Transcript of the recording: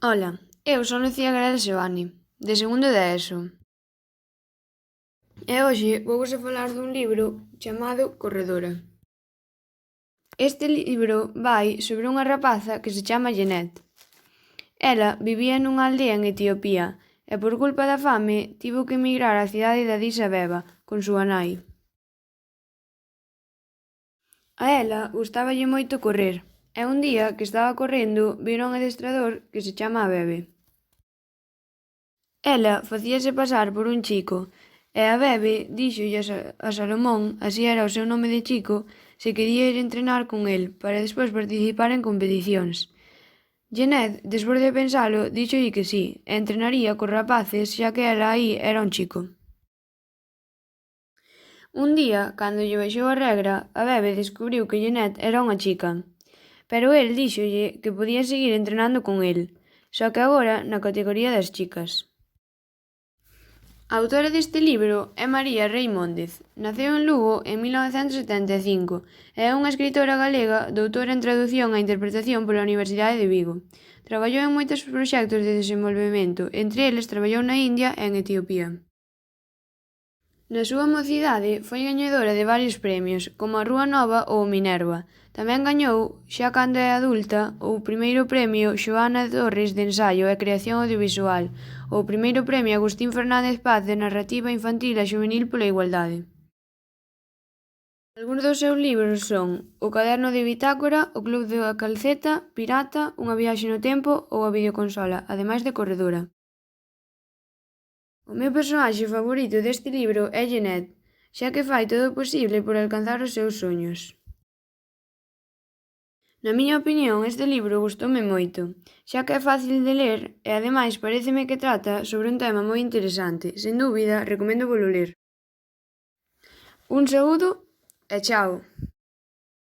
Ola, eu son Lucía Garel Seoane, de segundo de ESO. E hoxe vouvos a falar dun libro chamado Corredora. Este libro vai sobre unha rapaza que se chama Jeanette. Ela vivía nunha aldea en Etiopía e por culpa da fame tivo que emigrar á cidade de Addis Abeba con súa nai. A ela gustáballe moito correr e un día que estaba correndo vira un adestrador que se chama Bebe. Ela facíase pasar por un chico e a Bebe díxolle a Salomón, así era o seu nome de chico, se quería ir entrenar con el para despois participar en competicións. Jeanette, despois de pensalo, díxolle que sí, e entrenaría cos rapaces xa que ela aí era un chico. Un día, cando lle baixou a regra, a Bebe descubriu que Jeanette era unha chica, pero el díxolle que podía seguir entrenando con el, só que agora na categoría das chicas. A autora deste libro é María Reimóndez. Naceu en Lugo en 1975 e é unha escritora galega doutora en tradución e interpretación pola Universidade de Vigo. Traballou en moitos proxectos de desenvolvemento, entre eles traballou na India e en Etiopía. Na súa mocidade foi gañadora de varios premios, como a Rúa Nova ou Minerva. Tamén gañou, xa cando é adulta, o primeiro premio Xoana Torres de Ensaio e Creación Audiovisual, ou o primeiro premio Agustín Fernández Paz de Narrativa Infantil e Xuvenil pola Igualdade. Algúns dos seus libros son O caderno de bitácora, O club da calceta, Pirata, Unha viaxe no tempo ou A videoconsola, ademais de Corredora. O meu personaxe favorito deste libro é Jeanette, xa que fai todo o posible por alcanzar os seus soños. Na miña opinión, este libro gustoume moito, xa que é fácil de ler e ademais paréceme que trata sobre un tema moi interesante. Sen dúbida, recomendo volo ler. Un saúdo e chao!